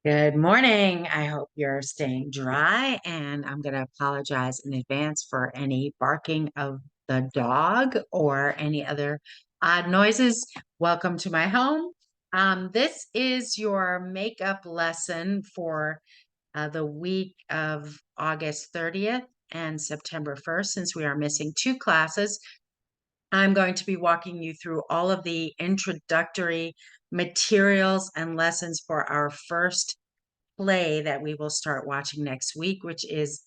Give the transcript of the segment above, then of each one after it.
Good morning. I hope you're staying dry, and I'm going to apologize in advance for any barking of the dog or any other odd noises. Welcome to my home. This is your makeup lesson for the week of August 30th and September 1st, since we are missing two classes. I'm going to be walking you through all of the introductory materials and lessons for our first play that we will start watching next week, which is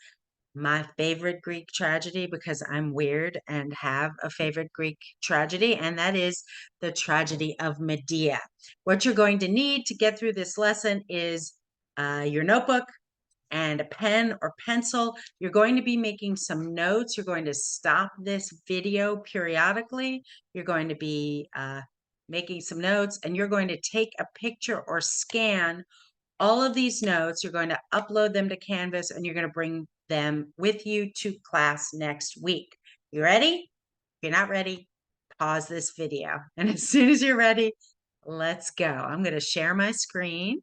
my favorite Greek tragedy because I'm weird and have a favorite Greek tragedy, and that is the tragedy of Medea. What you're going to need to get through this lesson is your notebook and a pen or pencil. You're going to be making some notes. You're going to stop this video periodically. You're going to be making some notes, and you're going to take a picture or scan all of these notes. You're going to upload them to Canvas, and you're going to bring them with you to class next week. You ready? If you're not ready, pause this video. And as soon as you're ready, let's go. I'm going to share my screen.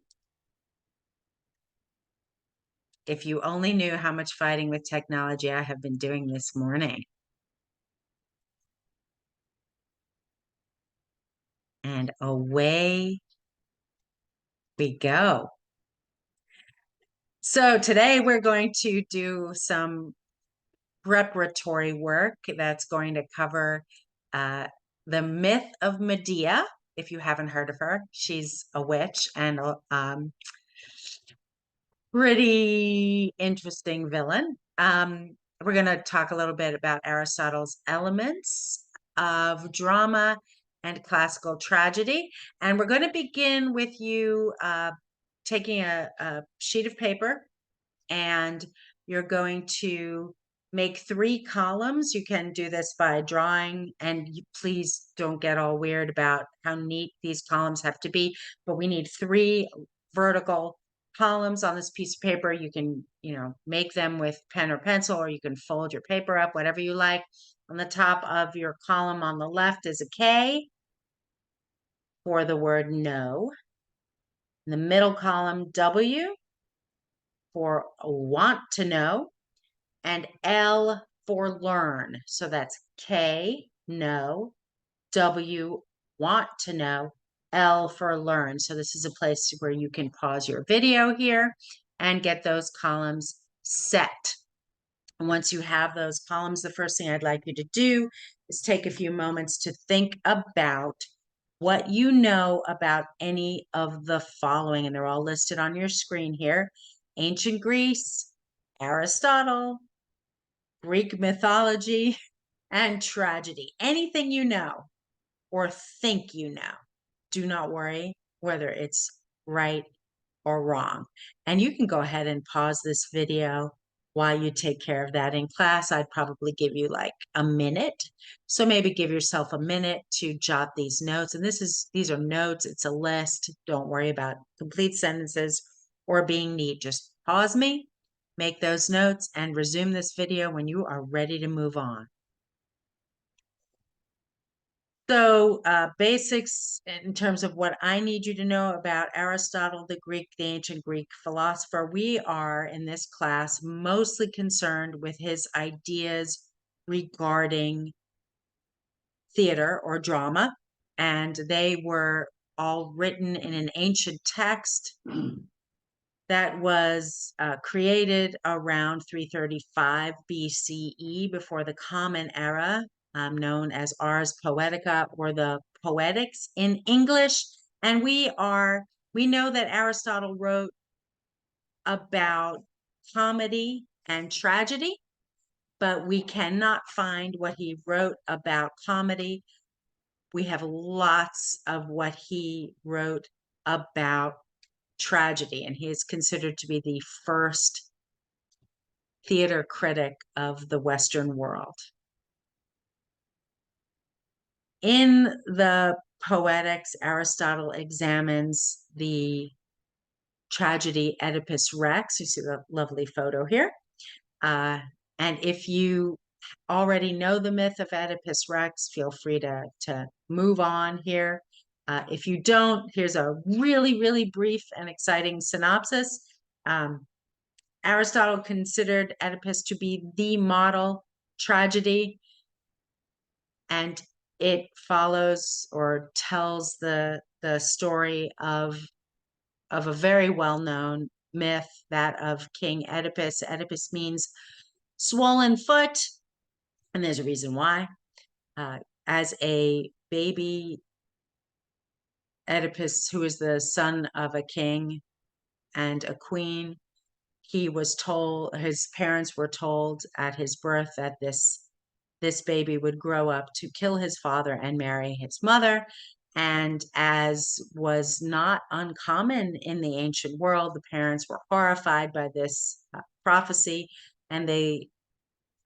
If you only knew how much fighting with technology I have been doing this morning. And away we go. So today we're going to do some preparatory work that's going to cover the myth of Medea. If you haven't heard of her, she's a witch and pretty interesting villain. We're going to talk a little bit about Aristotle's elements of drama and classical tragedy. And we're going to begin with you taking a sheet of paper, and you're going to make 3 columns. You can do this by drawing, and please don't get all weird about how neat these columns have to be, but we need 3 vertical columns on this piece of paper. You can, make them with pen or pencil, or you can fold your paper up, whatever you like. On the top of your column on the left is a K for the word no. In the middle column, W for want to know, and L for learn. So that's K, know, W, want to know, L for learn. So this is a place where you can pause your video here and get those columns set. And once you have those columns, the first thing I'd like you to do is take a few moments to think about what you know about any of the following, and they're all listed on your screen here: ancient Greece, Aristotle, Greek mythology, and tragedy. Anything you know or think you know. Do not worry whether it's right or wrong. And you can go ahead and pause this video while you take care of that in class. I'd probably give you like a minute. So maybe give yourself a minute to jot these notes. And these are notes, it's a list. Don't worry about complete sentences or being neat. Just pause me, make those notes, and resume this video when you are ready to move on. So basics in terms of what I need you to know about Aristotle, the ancient Greek philosopher. We are in this class mostly concerned with his ideas regarding theater or drama, and they were all written in an ancient text that was created around 335 BCE, before the Common Era, known as Ars Poetica, or the Poetics in English. And we know that Aristotle wrote about comedy and tragedy, but we cannot find what he wrote about comedy. We have lots of what he wrote about tragedy, and he is considered to be the first theater critic of the Western world. In the Poetics, Aristotle examines the tragedy Oedipus Rex. You see the lovely photo here. And if you already know the myth of Oedipus Rex, feel free to move on here. If you don't, here's a really, really brief and exciting synopsis. Um, Aristotle considered Oedipus to be the model tragedy, and it follows or tells the story of a very well-known myth, that of King Oedipus. Oedipus means swollen foot, and there's a reason why. As a baby, Oedipus, who is the son of a king and a queen, he was told, his parents were told at his birth that this baby would grow up to kill his father and marry his mother. And as was not uncommon in the ancient world, the parents were horrified by this prophecy, and they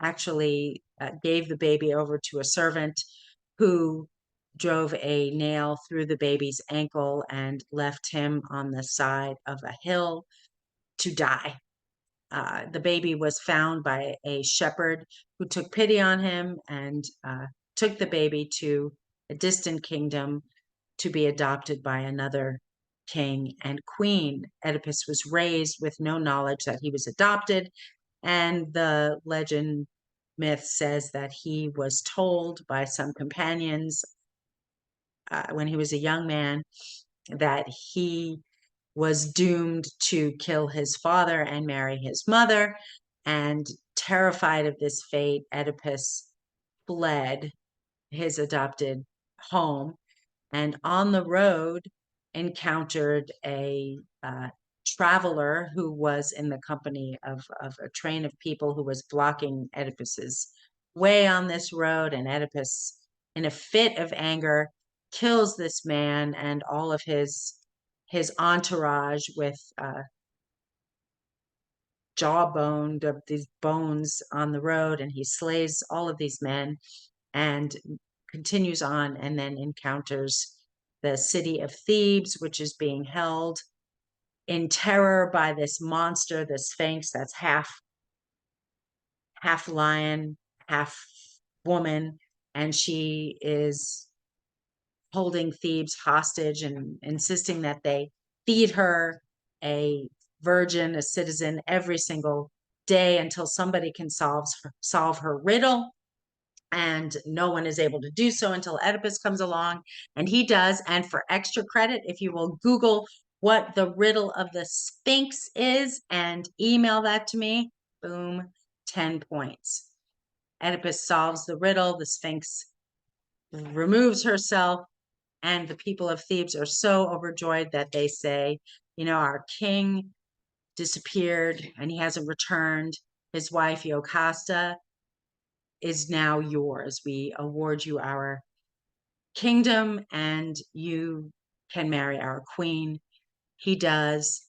actually gave the baby over to a servant who drove a nail through the baby's ankle and left him on the side of a hill to die. The baby was found by a shepherd who took pity on him and took the baby to a distant kingdom to be adopted by another king and queen. Oedipus was raised with no knowledge that he was adopted, and the legend myth says that he was told by some companions when he was a young man that he was doomed to kill his father and marry his mother. And terrified of this fate, Oedipus fled his adopted home, and on the road encountered a traveler who was in the company of a train of people who was blocking Oedipus's way on this road. And Oedipus, in a fit of anger, kills this man and all of his entourage with jawboned of these bones on the road, and he slays all of these men and continues on, and then encounters the city of Thebes, which is being held in terror by this monster, the Sphinx, that's half lion, half woman, and she is holding Thebes hostage and insisting that they feed her, a virgin, a citizen, every single day until somebody can solve her riddle. And no one is able to do so until Oedipus comes along, and he does. And for extra credit, if you will Google what the riddle of the Sphinx is and email that to me, boom, 10 points. Oedipus solves the riddle, the Sphinx removes herself, and the people of Thebes are so overjoyed that they say, our king disappeared and he hasn't returned. His wife, Jocasta, is now yours. We award you our kingdom and you can marry our queen. He does.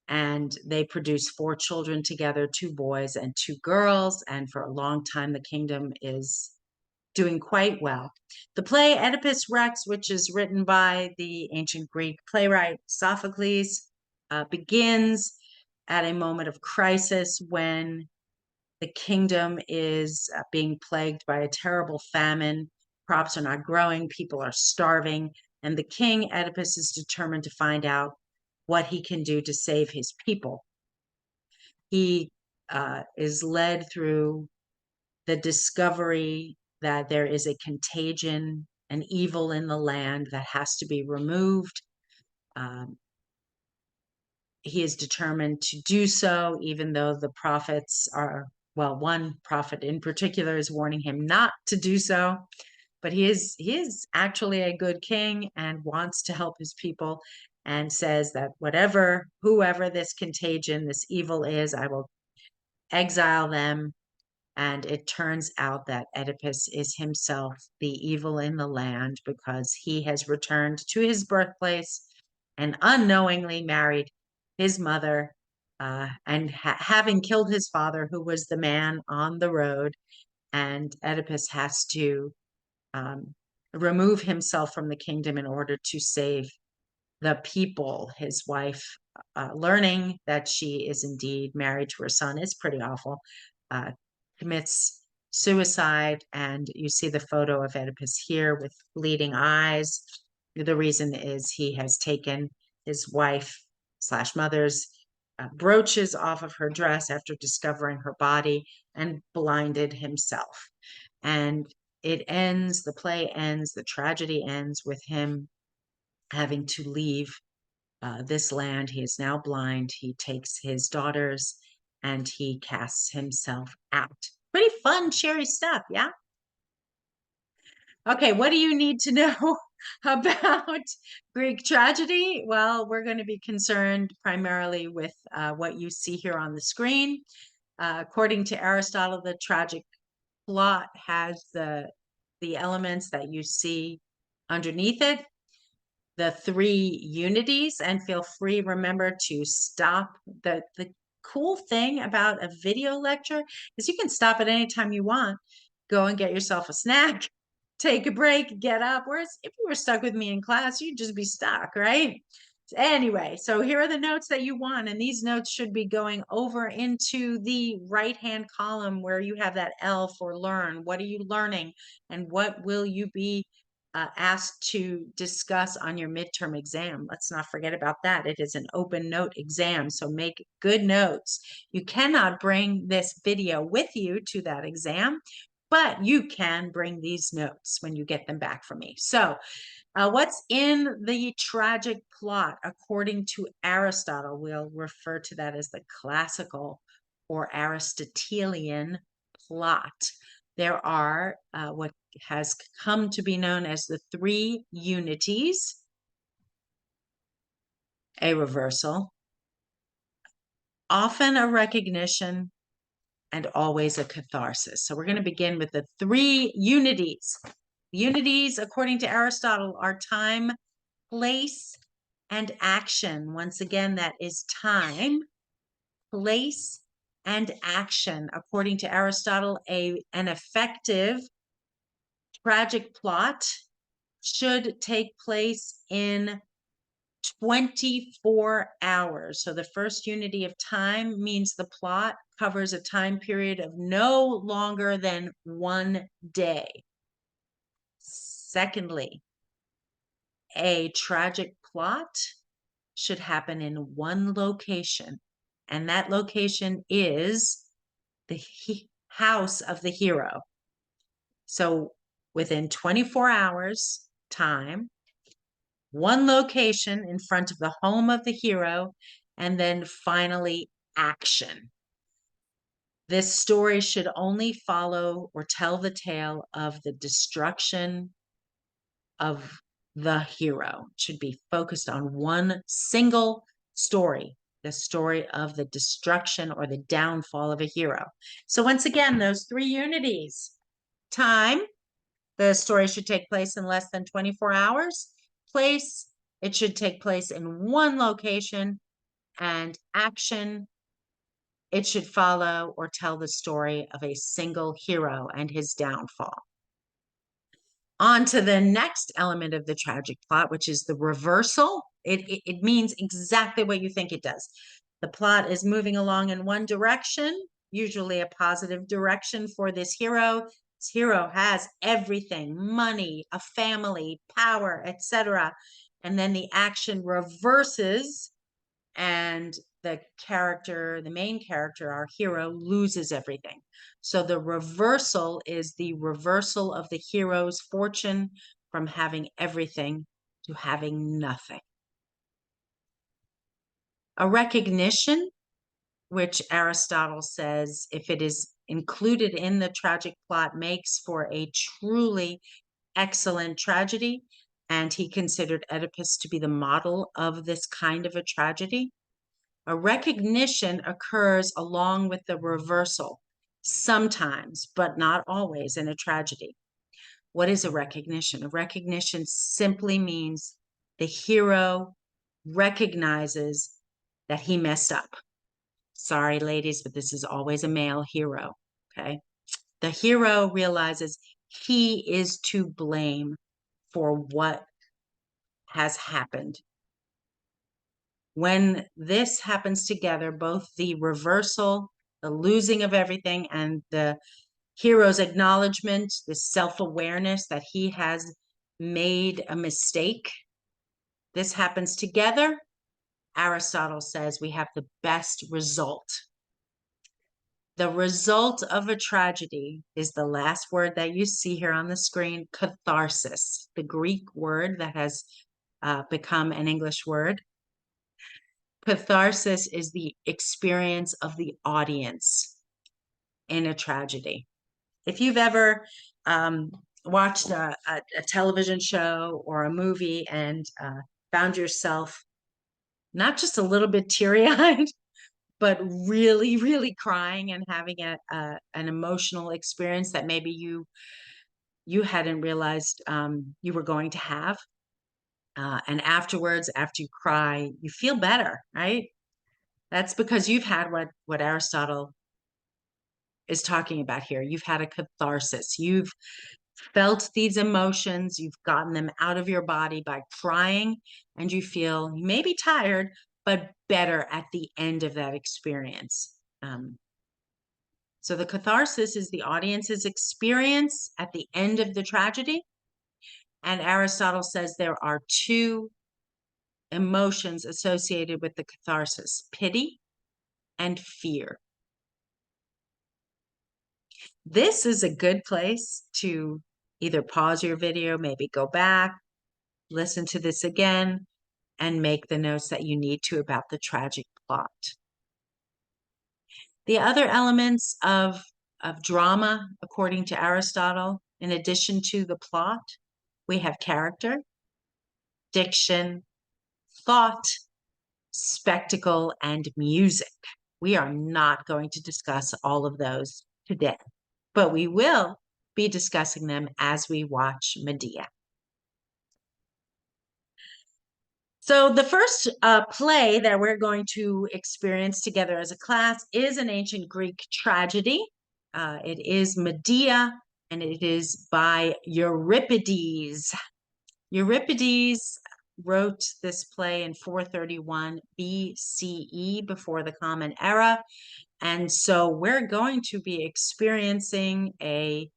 And they produce 4 children together, 2 boys and 2 girls. And for a long time, the kingdom is doing quite well. The play Oedipus Rex, which is written by the ancient Greek playwright Sophocles, begins at a moment of crisis when the kingdom is being plagued by a terrible famine. Crops are not growing, people are starving, and the king, Oedipus, is determined to find out what he can do to save his people. He is led through the discovery that there is a contagion, an evil in the land that has to be removed. He is determined to do so, even though the prophets are, well, one prophet in particular is warning him not to do so. But he is actually a good king and wants to help his people, and says that whoever this contagion, this evil is, I will exile them. And it turns out that Oedipus is himself the evil in the land, because he has returned to his birthplace and unknowingly married his mother, and having killed his father, who was the man on the road. And Oedipus has to remove himself from the kingdom in order to save the people. His wife, learning that she is indeed married to her son, is pretty awful, commits suicide. And you see the photo of Oedipus here with bleeding eyes. The reason is he has taken his wife slash mother's brooches off of her dress after discovering her body and blinded himself. And it ends, the play ends, the tragedy ends with him having to leave this land. He is now blind. He takes his daughters and he casts himself out. Pretty fun, cheery stuff, yeah? Okay, what do you need to know about Greek tragedy? Well, we're going to be concerned primarily with what you see here on the screen. According to Aristotle, the tragic plot has the elements that you see underneath it, the three unities, and feel free, remember, to stop. The cool thing about a video lecture is you can stop at any time you want, go and get yourself a snack, take a break, get up. Whereas if you were stuck with me in class, you'd just be stuck, right? Anyway, so here are the notes that you want, and these notes should be going over into the right-hand column where you have that L for learn. What are you learning, and what will you be asked to discuss on your midterm exam? Let's not forget about that. It is an open note exam, so make good notes. You cannot bring this video with you to that exam, but you can bring these notes when you get them back from me. So what's in the tragic plot, according to Aristotle? We'll refer to that as the classical or Aristotelian plot. There are what has come to be known as the three unities: a reversal, often a recognition, and always a catharsis. So we're going to begin with the three unities. Unities, according to Aristotle, are time, place, and action. Once again, that is time, place, and action. According to Aristotle, an effective tragic plot should take place in 24 hours. So the first unity of time means the plot covers a time period of no longer than 1 day. Secondly, a tragic plot should happen in one location, and that location is the house of the hero. So within 24 hours time, one location in front of the home of the hero, and then finally action. This story should only follow or tell the tale of the destruction of the hero. It should be focused on one single story, the story of the destruction or the downfall of a hero. So once again, those three unities: time, the story should take place in less than 24 hours. Place, it should take place in one location. And action, it should follow or tell the story of a single hero and his downfall. On to the next element of the tragic plot, which is the reversal. It means exactly what you think it does. The plot is moving along in one direction, usually a positive direction for this hero. This hero has everything: money, a family, power, etc. And then the action reverses, and the main character, our hero, loses everything. So the reversal is the reversal of the hero's fortune from having everything to having nothing. A recognition, which Aristotle says, if it is included in the tragic plot, makes for a truly excellent tragedy, and he considered Oedipus to be the model of this kind of a tragedy. A recognition occurs along with the reversal, sometimes, but not always, in a tragedy. What is a recognition? A recognition simply means the hero recognizes that he messed up. Sorry, ladies, but this is always a male hero, okay? The hero realizes he is to blame for what has happened. When this happens together, both the reversal, the losing of everything, and the hero's acknowledgement, the self-awareness that he has made a mistake this happens together, Aristotle says we have the best result. The result of a tragedy is the last word that you see here on the screen, catharsis, the Greek word that has become an English word. Catharsis is the experience of the audience in a tragedy. If you've ever watched a television show or a movie and found yourself not just a little bit teary-eyed, but really, really crying and having an emotional experience that maybe you hadn't realized you were going to have. And afterwards, after you cry, you feel better, right? That's because you've had what Aristotle is talking about here. You've had a catharsis. You've felt these emotions. You've gotten them out of your body by crying, and you feel you may be tired, but better at the end of that experience. So the catharsis is the audience's experience at the end of the tragedy. And Aristotle says there are two emotions associated with the catharsis: pity and fear. This is a good place to either pause your video, maybe go back, listen to this again, and make the notes that you need to about the tragic plot. The other elements of drama, according to Aristotle, in addition to the plot, we have character, diction, thought, spectacle, and music. We are not going to discuss all of those today, but we will be discussing them as we watch Medea. So the first play that we're going to experience together as a class is an ancient Greek tragedy. It is Medea, and it is by Euripides. Euripides wrote this play in 431 BCE, before the Common Era. And so we're going to be experiencing a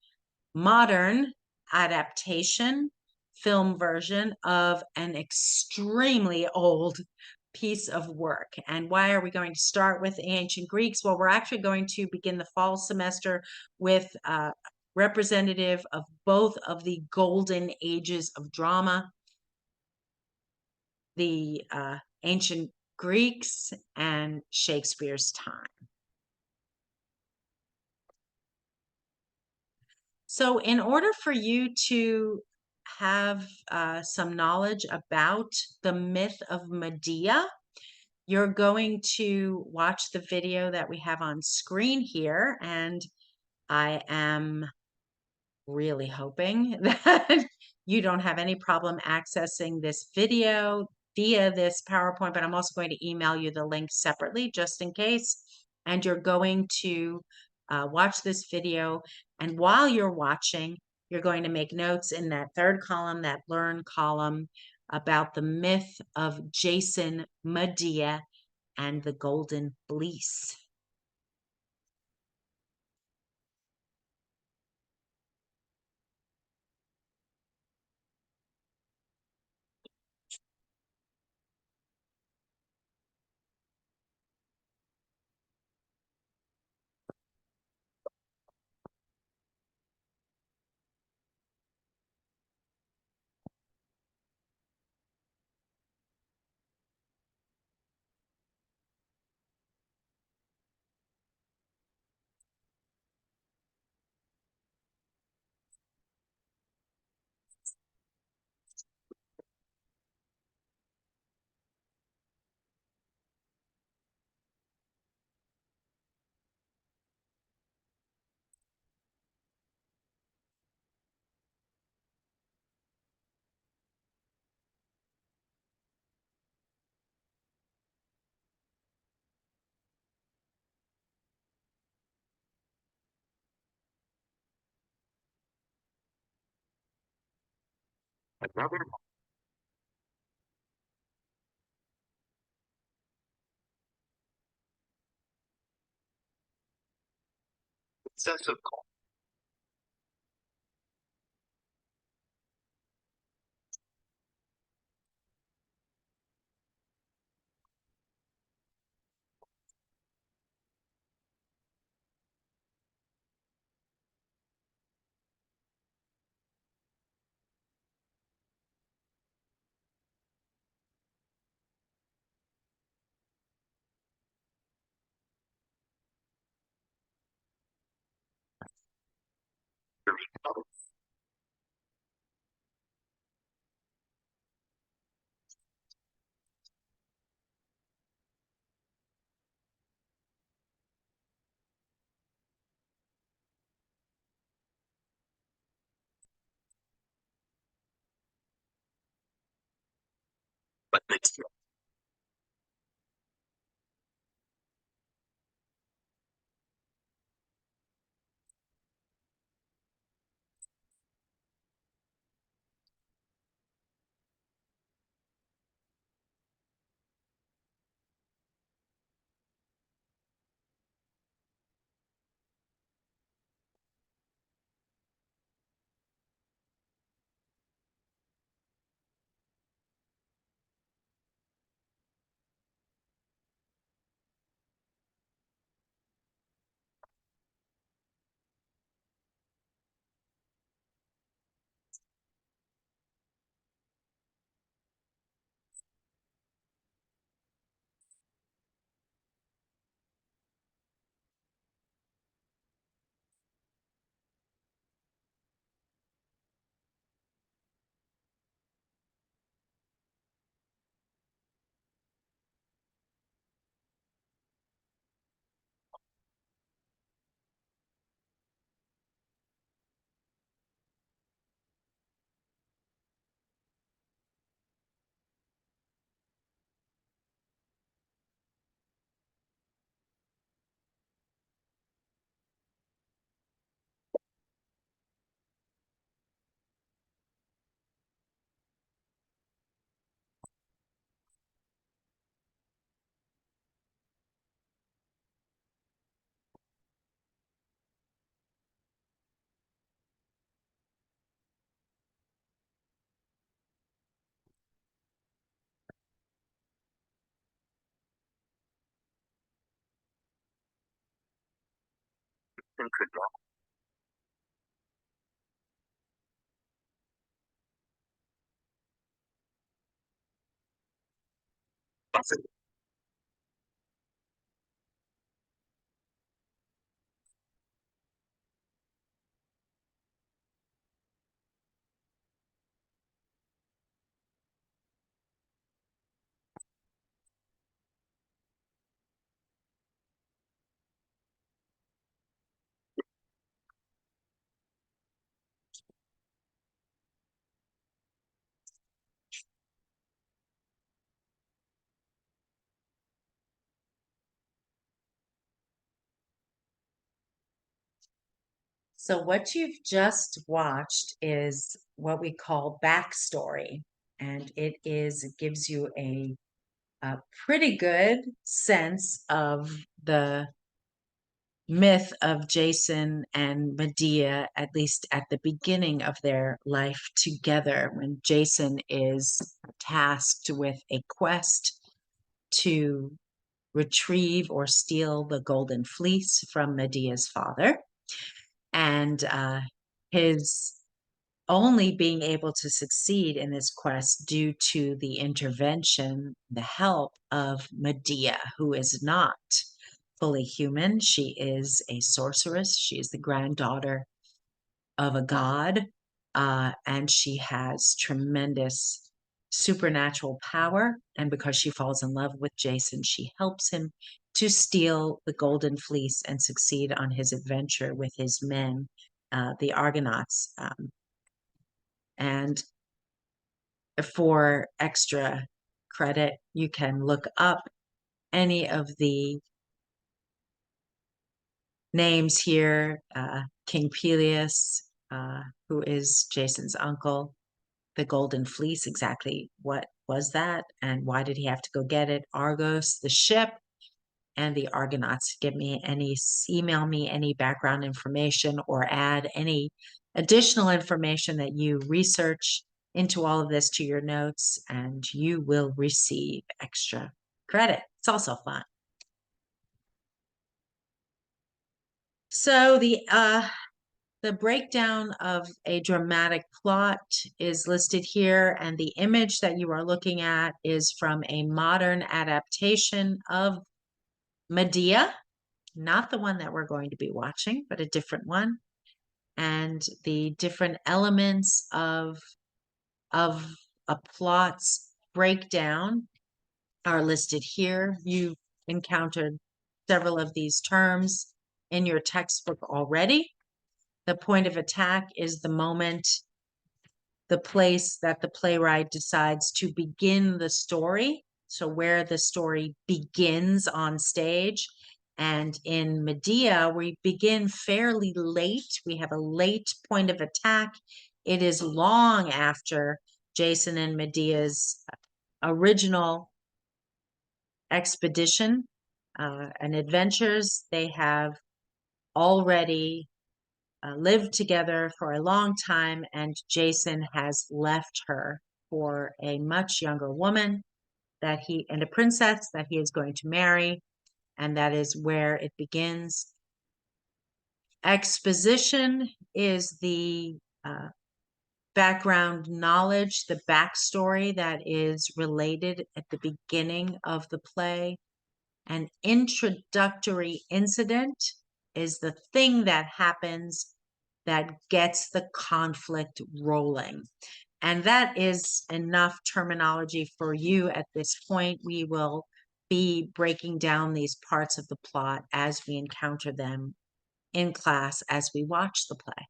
modern adaptation, film version of an extremely old piece of work. And why are we going to start with ancient Greeks? Well, we're actually going to begin the fall semester with representative of both of the golden ages of drama, the ancient Greeks and Shakespeare's time. So in order for you to have some knowledge about the myth of Medea, you're going to watch the video that we have on screen here. And I am really hoping that you don't have any problem accessing this video via this PowerPoint, but I'm also going to email you the link separately just in case. And you're going to watch this video. And while you're watching, you're going to make notes in that third column, that learn column, about the myth of Jason, Medea, and the Golden Fleece. Another sense of So what you've just watched is what we call backstory, and it gives you a pretty good sense of the myth of Jason and Medea, at least at the beginning of their life together, when Jason is tasked with a quest to retrieve or steal the golden fleece from Medea's father. And his only being able to succeed in this quest due to the intervention, the help of Medea, who is not fully human. She is a sorceress. She is the granddaughter of a god, and she has tremendous supernatural power. And because she falls in love with Jason, she helps him to steal the golden fleece and succeed on his adventure with his men, the Argonauts. And for extra credit, you can look up any of the names here. King Peleus, who is Jason's uncle, the Golden Fleece, exactly what was that and why did he have to go get it? Argos, the ship, and the Argonauts. Email me any background information or add any additional information that you research into all of this to your notes, and you will receive extra credit. It's also fun. So the breakdown of a dramatic plot is listed here, and the image that you are looking at is from a modern adaptation of Medea, not the one that we're going to be watching, but a different one. and the different elements of a plot's breakdown are listed here. You've encountered several of these terms in your textbook already. The point of attack is the moment, the place that the playwright decides to begin the story. So where the story begins on stage. And in Medea, we begin fairly late. We have a late point of attack. It is long after Jason and Medea's original expedition and adventures. They have already lived together for a long time, and Jason has left her for a much younger woman and a princess that he is going to marry, and that is where it begins. Exposition is the background knowledge, the backstory that is related at the beginning of the play. An introductory incident is the thing that happens that gets the conflict rolling. And that is enough terminology for you at this point. We will be breaking down these parts of the plot as we encounter them in class as we watch the play.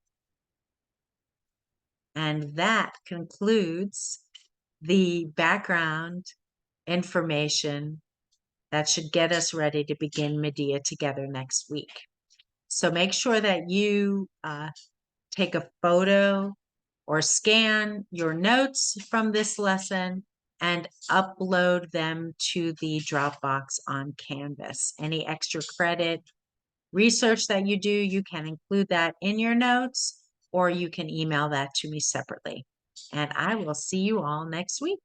And that concludes the background information that should get us ready to begin Medea together next week. So make sure that you take a photo or scan your notes from this lesson and upload them to the Dropbox on Canvas. Any extra credit research that you do, you can include that in your notes, or you can email that to me separately. And I will see you all next week.